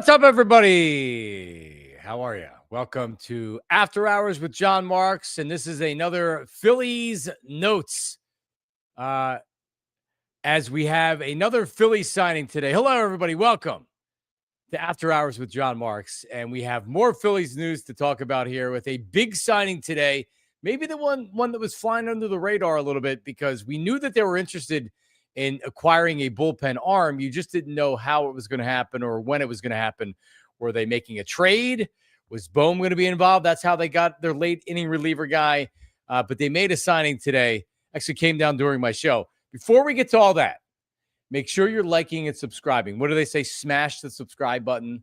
What's up, everybody? How are you? Welcome to After Hours with John Marks, and this is another Phillies Notes. As we have another Phillies signing today. Hello, everybody. Welcome to After Hours with John Marks, and we have more Phillies news to talk about here with a big signing today. Maybe the one that was flying under the radar a little bit because we knew that they were interested in acquiring a bullpen arm. You just didn't know how it was going to happen or when it was going to happen. Were they making a trade? Was Bohm going to be involved? That's how they got their late inning reliever guy. But they made a signing today. Actually came down during my show. Before we get to all that, make sure you're liking and subscribing. What do they say? Smash the subscribe button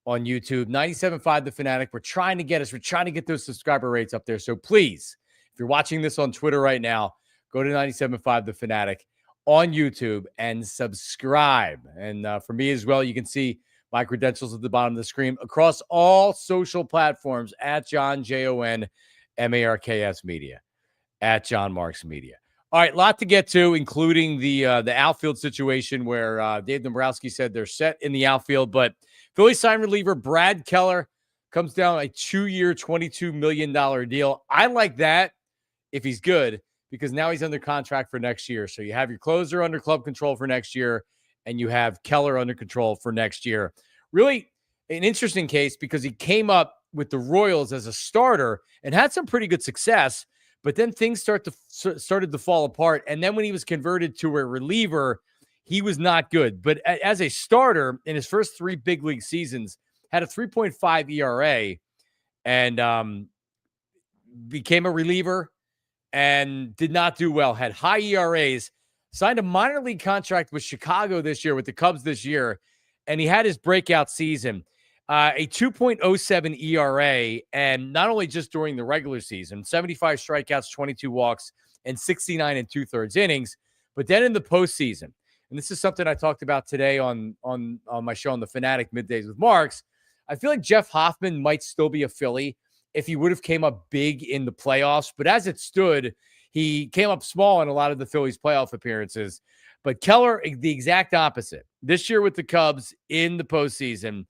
on YouTube. 97.5 The Fanatic. We're trying to get those subscriber rates up there. So please, if you're watching this on Twitter right now, go to 97.5 The Fanatic on YouTube and subscribe. And for me as well, you can see my credentials at the bottom of the screen across all social platforms at John, JON, MARKS Media, at John Marks Media. All right, a lot to get to, including the outfield situation where Dave Dombrowski said they're set in the outfield. But Phillies sign reliever Brad Keller comes down a 2-year, $22 million deal. I like that if he's good, because now he's under contract for next year. So you have your closer under club control for next year, and you have Keller under control for next year. Really an interesting case because he came up with the Royals as a starter and had some pretty good success, but then things started to fall apart. And then when he was converted to a reliever, he was not good. But as a starter in his first 3 big league seasons, had a 3.5 ERA and became a reliever and did not do well, had high ERAs, signed a minor league contract with Chicago this year, with the Cubs this year, and he had his breakout season. A 2.07 ERA, and not only just during the regular season, 75 strikeouts, 22 walks, and 69 2/3 innings, but then in the postseason. And this is something I talked about today on my show on The Fanatic, Middays with Marks. I feel like Jeff Hoffman might still be a Philly if he would have came up big in the playoffs. But as it stood, he came up small in a lot of the Phillies playoff appearances. But Keller, the exact opposite. This year with the Cubs in the postseason,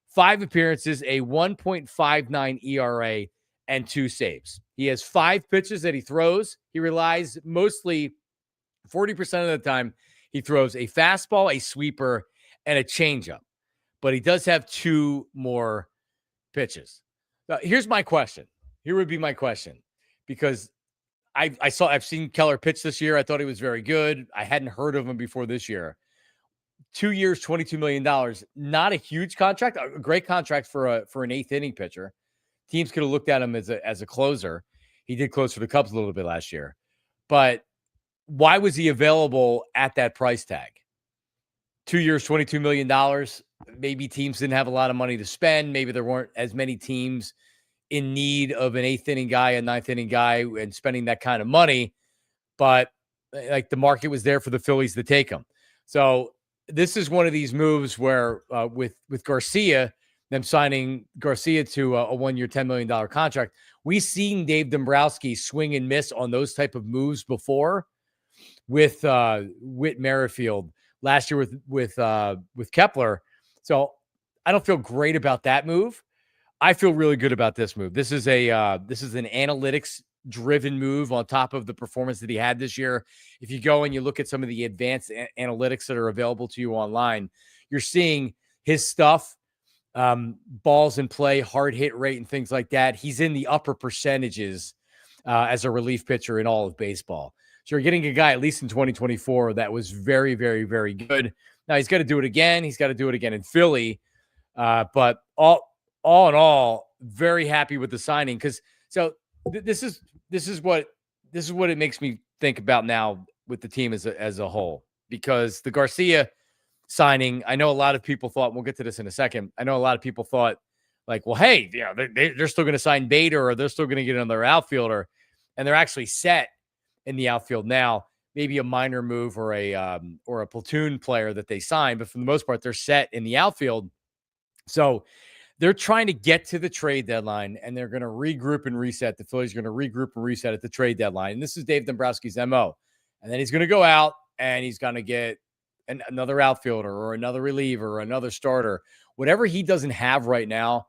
5 appearances, a 1.59 ERA, and 2 saves. He has 5 pitches that he throws. He relies mostly 40% of the time. He throws a fastball, a sweeper, and a changeup. But he does have 2 more pitches. Now, here's my question. Here would be my question, because I've seen Keller pitch this year. I thought he was very good. I hadn't heard of him before this year. 2 years, $22 million. Not a huge contract. A great contract for an 8th inning pitcher. Teams could have looked at him as a closer. He did close for the Cubs a little bit last year. But why was he available at that price tag? 2 years, $22 million. Maybe teams didn't have a lot of money to spend. Maybe there weren't as many teams in need of an 8th inning guy, a 9th inning guy, and spending that kind of money. But like, the market was there for the Phillies to take him. So this is one of these moves where with Garcia, them signing Garcia to a 1-year, $10 million contract, we've seen Dave Dombrowski swing and miss on those type of moves before with Whit Merrifield last year with Keller. So I don't feel great about that move. I feel really good about this move. This is an analytics driven move on top of the performance that he had this year. If you go and you look at some of the advanced analytics that are available to you online, you're seeing his stuff, balls in play, hard hit rate, and things like that. He's in the upper percentages as a relief pitcher in all of baseball. So you're getting a guy, at least in 2024, that was very, very, very good. Now he's got to do it again. He's got to do it again in Philly. But all in all, very happy with the signing, because this is what it makes me think about now with the team as a whole, because the Garcia signing, I know a lot of people thought, we'll get to this in a second. I know a lot of people thought, like, well, hey, they're still going to sign Bader, or they're still going to get another outfielder, and they're actually set in the outfield now. Maybe a minor move or a platoon player that they sign, but for the most part, they're set in the outfield. So they're trying to get to the trade deadline, and they're going to regroup and reset. The Phillies are going to regroup and reset at the trade deadline. And this is Dave Dombrowski's MO. And then he's going to go out and he's going to get another outfielder or another reliever or another starter, whatever he doesn't have right now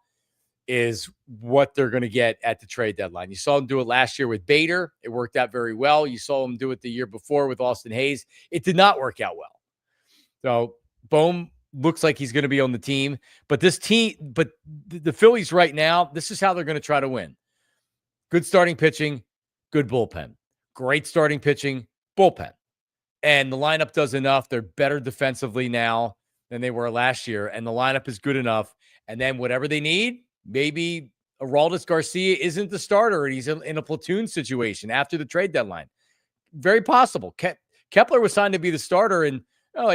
is what they're going to get at the trade deadline. You saw him do it last year with Bader. It worked out very well. You saw him do it the year before with Austin Hayes. It did not work out well. So Bohm looks like he's going to be on the team, but the Phillies right now, this is how they're going to try to win. Good starting pitching, good bullpen. Great starting pitching, bullpen. And the lineup does enough. They're better defensively now than they were last year, and the lineup is good enough. And then whatever they need, maybe Aroldis Garcia isn't the starter and he's in a platoon situation after the trade deadline. Very possible. Kepler was signed to be the starter, and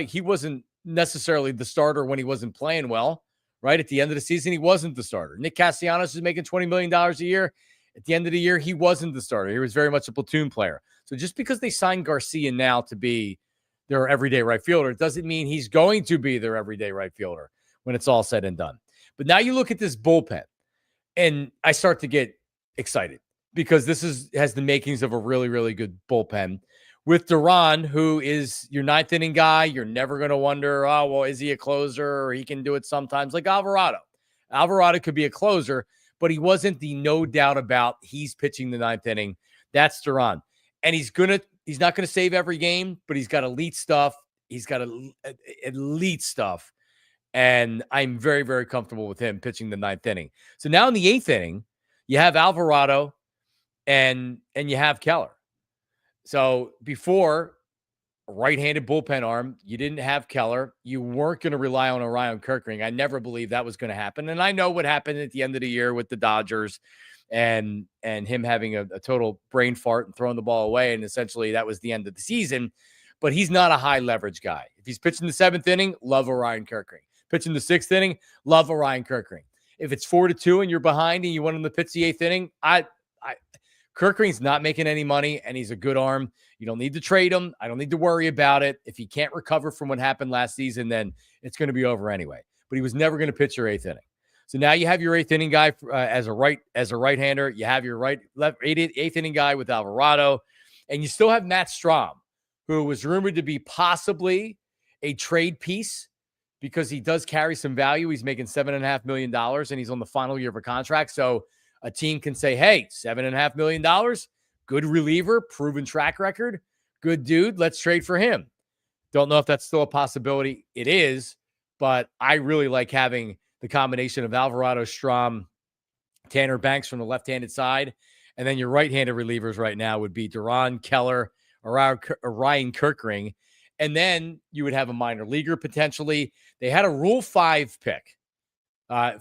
he wasn't necessarily the starter when he wasn't playing well, right? At the end of the season, he wasn't the starter. Nick Castellanos is making $20 million a year. At the end of the year, he wasn't the starter. He was very much a platoon player. So just because they signed Garcia now to be their everyday right fielder, it doesn't mean he's going to be their everyday right fielder when it's all said and done. But now you look at this bullpen, and I start to get excited because this has the makings of a really, really good bullpen with Duran, who is your ninth inning guy. You're never going to wonder, is he a closer or he can do it sometimes, like Alvarado. Alvarado could be a closer, but he wasn't the no doubt about he's pitching the ninth inning. That's Duran. And he's not going to save every game, but he's got elite stuff. He's got elite stuff. And I'm very, very comfortable with him pitching the ninth inning. So now in the eighth inning, you have Alvarado and you have Keller. So before, a right-handed bullpen arm, you didn't have Keller. You weren't going to rely on Orion Kirkring. I never believed that was going to happen. And I know what happened at the end of the year with the Dodgers and him having a total brain fart and throwing the ball away. And essentially that was the end of the season. But he's not a high leverage guy. If he's pitching the seventh inning, love Orion Kirkring. Pitching the sixth inning, love Orion Kirkring. If it's 4-2 and you're behind and you want him to pitch the eighth inning, Kirkring's not making any money, and he's a good arm. You don't need to trade him. I don't need to worry about it. If he can't recover from what happened last season, then it's going to be over anyway. But he was never going to pitch your eighth inning. So now you have your eighth inning guy as a right-hander. You have your eighth inning guy with Alvarado, and you still have Matt Strahm, who was rumored to be possibly a trade piece because he does carry some value. He's making $7.5 million, and he's on the final year of a contract. So a team can say, hey, $7.5 million, good reliever, proven track record, good dude, let's trade for him. Don't know if that's still a possibility. It is, but I really like having the combination of Alvarado, Strahm, Tanner Banks from the left-handed side, and then your right-handed relievers right now would be Duran, Keller, Orion Kirkring, and then you would have a minor leaguer potentially. They had a Rule 5 pick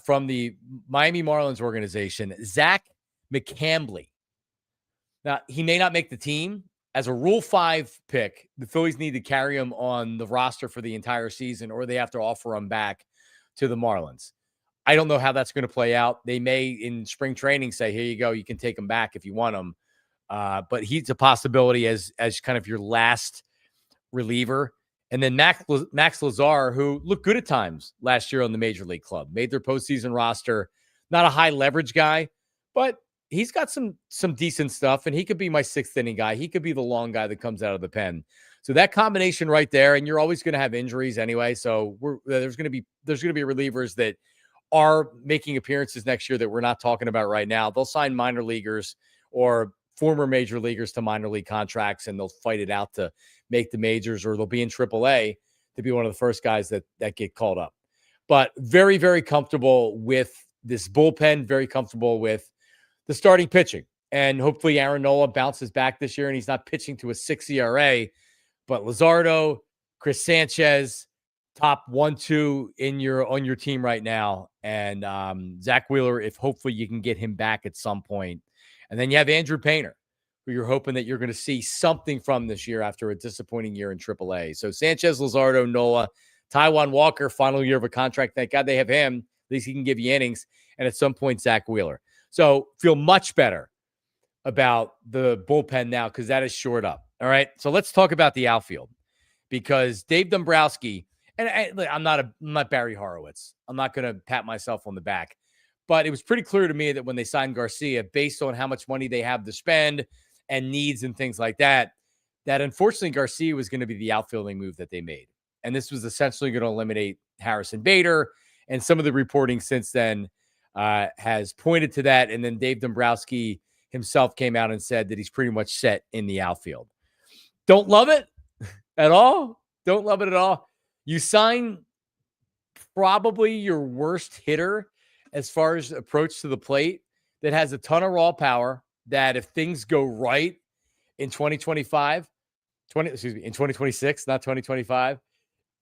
from the Miami Marlins organization, Zach McCambley. Now, he may not make the team. As a Rule 5 pick, the Phillies need to carry him on the roster for the entire season, or they have to offer him back to the Marlins. I don't know how that's going to play out. They may, in spring training, say, here you go, you can take him back if you want him. But he's a possibility as kind of your last reliever. And then Max Lazar, who looked good at times last year on the Major League Club, made their postseason roster. Not a high leverage guy, but he's got some decent stuff, and he could be my sixth inning guy. He could be the long guy that comes out of the pen. So that combination right there, and you're always going to have injuries anyway. So there's going to be relievers that are making appearances next year that we're not talking about right now. They'll sign minor leaguers or former major leaguers to minor league contracts, and they'll fight it out to make the majors, or they'll be in AAA to be one of the first guys that get called up. But very, very comfortable with this bullpen, very comfortable with the starting pitching. And hopefully Aaron Nola bounces back this year and he's not pitching to a 6 ERA. But Luzardo, Chris Sanchez, top 1-2 on your team right now. And Zach Wheeler, if hopefully you can get him back at some point. And then you have Andrew Painter, who you're hoping that you're going to see something from this year after a disappointing year in AAA. So Sanchez, Luzardo, Nola, Taijuan Walker, final year of a contract. Thank God they have him. At least he can give you innings. And at some point, Zach Wheeler. So feel much better about the bullpen now because that is shored up. All right. So let's talk about the outfield, because Dave Dombrowski, and I'm not Barry Horowitz. I'm not going to pat myself on the back, but it was pretty clear to me that when they signed Garcia, based on how much money they have to spend and needs and things like that, that unfortunately Garcia was going to be the outfielding move that they made. And this was essentially going to eliminate Harrison Bader And some of the reporting since then has pointed to that. And then Dave Dombrowski himself came out and said that he's pretty much set in the outfield. Don't love it at all. Don't love it at all. You sign probably your worst hitter as far as approach to the plate that has a ton of raw power that if things go right in 2026, not 2025,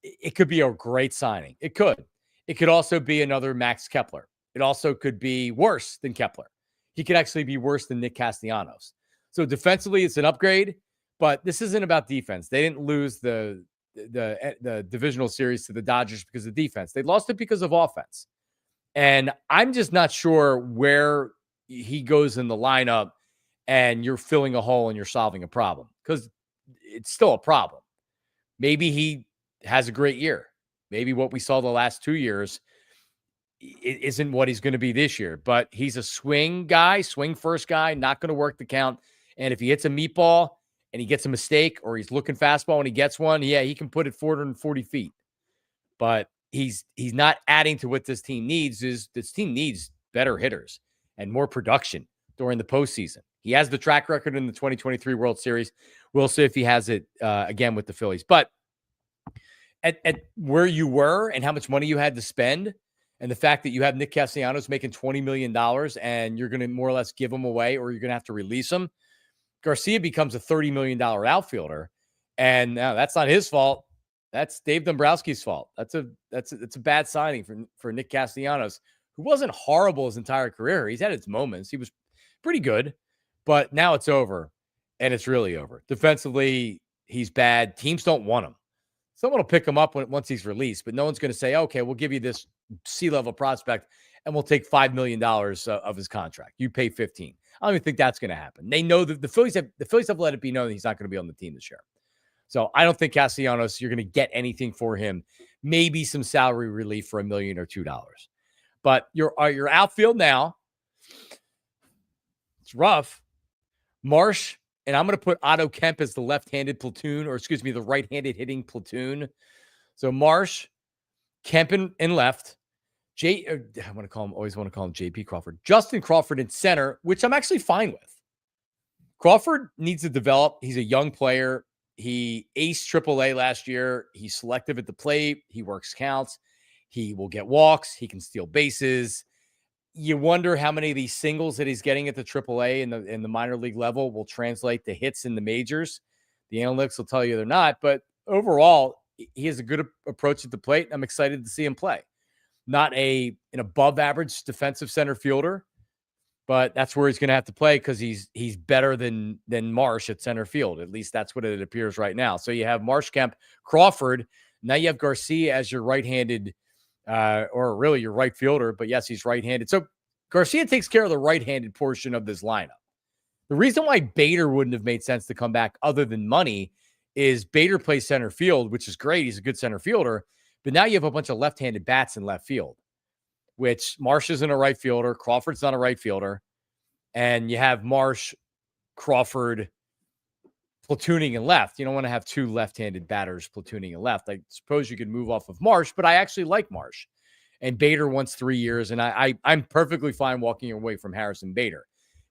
it could be a great signing. It could. It could also be another Max Kepler. It also could be worse than Kepler. He could actually be worse than Nick Castellanos. So defensively, it's an upgrade, but this isn't about defense. They didn't lose the divisional series to the Dodgers because of defense. They lost it because of offense. And I'm just not sure where he goes in the lineup and you're filling a hole and you're solving a problem because it's still a problem. Maybe he has a great year. Maybe what we saw the last 2 years isn't what he's going to be this year, but he's a swing guy, swing first guy, not going to work the count. And if he hits a meatball and he gets a mistake or he's looking fastball and he gets one, yeah, he can put it 440 feet. But he's not adding to what this team needs. This team needs better hitters and more production during the postseason. He has the track record in the 2023 World Series. We'll see if he has it again with the Phillies. But at where you were and how much money you had to spend, and the fact that you have Nick Castellanos making $20 million and you're going to more or less give him away or you're going to have to release him, Garcia becomes a $30 million outfielder. And now that's not his fault. That's Dave Dombrowski's fault. That's a bad signing for Nick Castellanos, who wasn't horrible his entire career. He's had his moments. He was pretty good, but now it's over, and it's really over. Defensively, he's bad. Teams don't want him. Someone will pick him up once he's released, but no one's going to say, okay, we'll give you this C-level prospect, and we'll take $5 million of his contract. You pay 15. I don't even think that's going to happen. They know that the Phillies have let it be known that he's not going to be on the team this year. So I don't think Castellanos, you're going to get anything for him. Maybe some salary relief for $1 million or $2. But your outfield now, it's rough. Marsh, and I'm going to put Otto Kemp as the left-handed platoon, or excuse me, the right-handed hitting platoon. So Marsh, Kemp in left. Always want to call him JP Crawford. Justin Crawford in center, which I'm actually fine with. Crawford needs to develop. He's a young player. He aced AAA last year. He's selective at the plate. He works counts. He will get walks. He can steal bases. You wonder how many of these singles that he's getting at the AAA in the minor league level will translate to hits in the majors. The analytics will tell you they're not, but overall, he has a good approach at the plate. I'm excited to see him play. Not an above average defensive center fielder, but that's where he's going to have to play because he's better than Marsh at center field. At least that's what it appears right now. So you have Marsh, Kemp, Crawford. Now you have Garcia as your right-handed, or really your right fielder. But yes, he's right-handed. So Garcia takes care of the right-handed portion of this lineup. The reason why Bader wouldn't have made sense to come back other than money is Bader plays center field, which is great. He's a good center fielder. But now you have a bunch of left-handed bats in left field, which Marsh isn't a right fielder. Crawford's not a right fielder. And you have Marsh, Crawford platooning in left. You don't want to have two left-handed batters platooning in left. I suppose you could move off of Marsh, but I actually like Marsh. And Bader wants 3 years, and I'm perfectly fine walking away from Harrison Bader.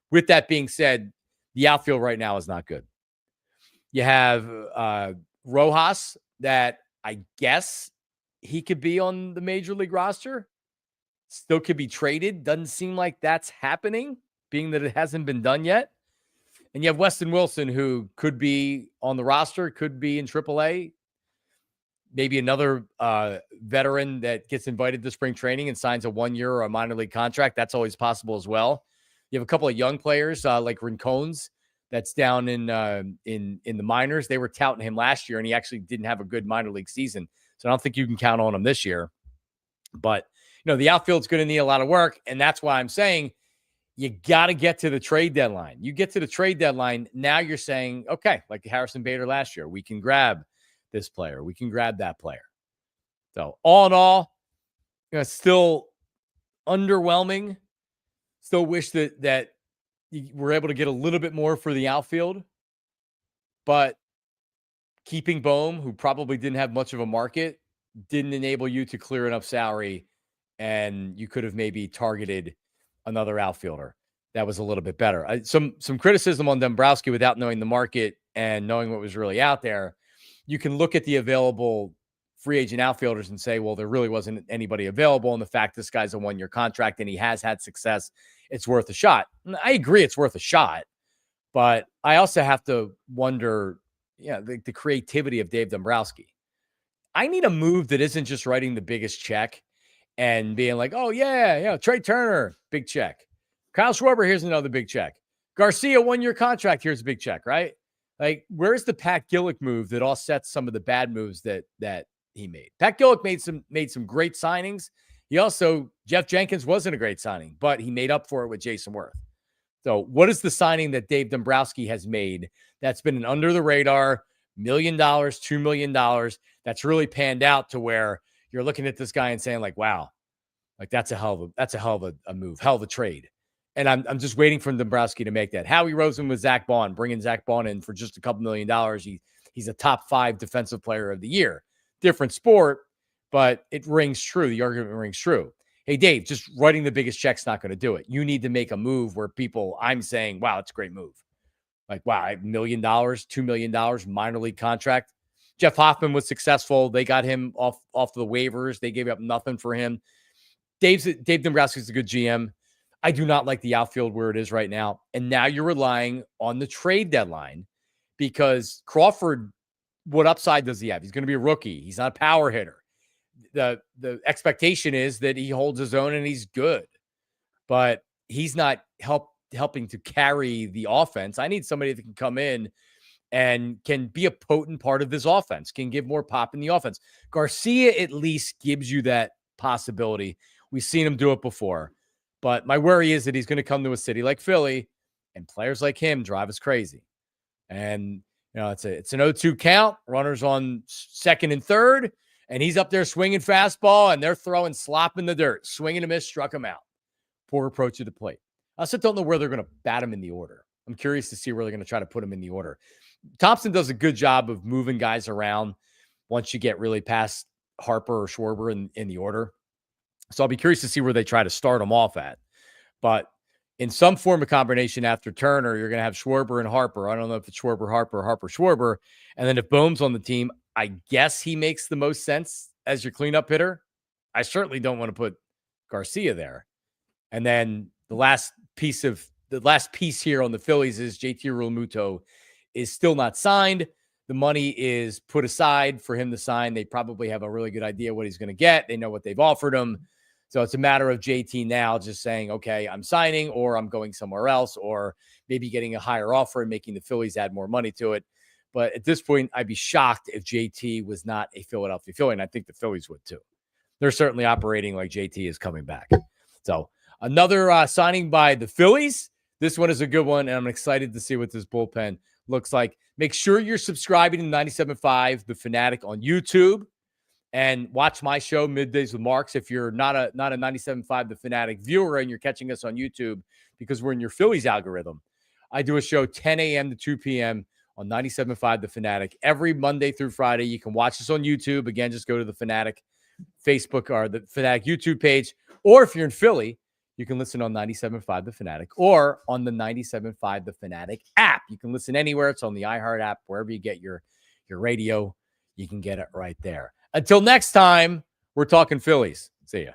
With that being said, the outfield right now is not good. You have Rojas that I guess he could be on the major league roster. Still could be traded. Doesn't seem like that's happening, being that it hasn't been done yet. And you have Weston Wilson, who could be on the roster, could be in AAA. Maybe another veteran that gets invited to spring training and signs a 1 year or a minor league contract. That's always possible as well. You have a couple of young players like Rincones that's down in the minors. They were touting him last year, and he actually didn't have a good minor league season. So I don't think you can count on him this year. But, the outfield's going to need a lot of work, and that's why I'm saying you got to get to the trade deadline. You get to the trade deadline, now you're saying, okay, like Harrison Bader last year, we can grab this player. We can grab that player. So all in all, still underwhelming. Still wish that you were able to get a little bit more for the outfield. But keeping Bohm, who probably didn't have much of a market, didn't enable you to clear enough salary and you could have maybe targeted another outfielder that was a little bit better. Some criticism on Dombrowski without knowing the market and knowing what was really out there. You can look at the available free agent outfielders and say, well, there really wasn't anybody available. And the fact this guy's a 1-year contract and he has had success, it's worth a shot. And I agree it's worth a shot. But I also have to wonder, the creativity of Dave Dombrowski. I need a move that isn't just writing the biggest check and being like, oh, yeah, Trey Turner, big check. Kyle Schwarber, here's another big check. Garcia, 1-year contract, here's a big check, right? Like, where's the Pat Gillick move that offsets some of the bad moves that he made? Pat Gillick made some great signings. Jeff Jenkins wasn't a great signing, but he made up for it with Jason Worth. So what is the signing that Dave Dombrowski has made that's been an under the radar, $1 million, $2 million, that's really panned out to where you're looking at this guy and saying like, wow, like that's a hell of a move, hell of a trade. And I'm just waiting for Dombrowski to make that. Howie Roseman with Zach Bond, bringing Zach Bond in for just a couple $1 million. He's a top 5 defensive player of the year. Different sport, but it rings true. The argument rings true. Hey, Dave, just writing the biggest check's not going to do it. You need to make a move where I'm saying, wow, it's a great move. Like, wow, $1 million, $2 million, minor league contract. Jeff Hoffman was successful. They got him off the waivers. They gave up nothing for him. Dave Dombrowski is a good GM. I do not like the outfield where it is right now. And now you're relying on the trade deadline because Crawford, what upside does he have? He's going to be a rookie. He's not a power hitter. The expectation is that he holds his own and he's good, but he's not helping to carry the offense. I need somebody that can come in and can be a potent part of this offense, can give more pop in the offense. Garcia at least gives you that possibility. We've seen him do it before, but my worry is that he's going to come to a city like Philly and players like him drive us crazy. And, it's an 0-2 count, runners on second and third, and he's up there swinging fastball, and they're throwing slop in the dirt. Swinging a miss, struck him out. Poor approach to the plate. I also don't know where they're going to bat him in the order. I'm curious to see where they're going to try to put him in the order. Thompson does a good job of moving guys around once you get really past Harper or Schwarber in the order. So I'll be curious to see where they try to start him off at. But in some form of combination after Turner, you're going to have Schwarber and Harper. I don't know if it's Schwarber, Harper, Harper, Schwarber. And then if Bohm's on the team, I guess he makes the most sense as your cleanup hitter. I certainly don't want to put Garcia there. And then the last piece here on the Phillies is JT Realmuto is still not signed. The money is put aside for him to sign. They probably have a really good idea what he's going to get. They know what they've offered him. So it's a matter of JT now just saying, okay, I'm signing or I'm going somewhere else, or maybe getting a higher offer and making the Phillies add more money to it. But at this point, I'd be shocked if JT was not a Philadelphia Philly, and I think the Phillies would too. They're certainly operating like JT is coming back. So another signing by the Phillies. This one is a good one, and I'm excited to see what this bullpen looks like. Make sure you're subscribing to 97.5 The Fanatic on YouTube, and watch my show, Middays with Marks, if you're not a 97.5 The Fanatic viewer and you're catching us on YouTube because we're in your Phillies algorithm. I do a show 10 a.m. to 2 p.m. on 97.5 The Fanatic every Monday through Friday. You can watch us on YouTube. Again, just go to the Fanatic Facebook or the Fanatic YouTube page. Or if you're in Philly, you can listen on 97.5 The Fanatic or on the 97.5 The Fanatic app. You can listen anywhere. It's on the iHeart app, wherever you get your radio. You can get it right there. Until next time, we're talking Phillies. See ya.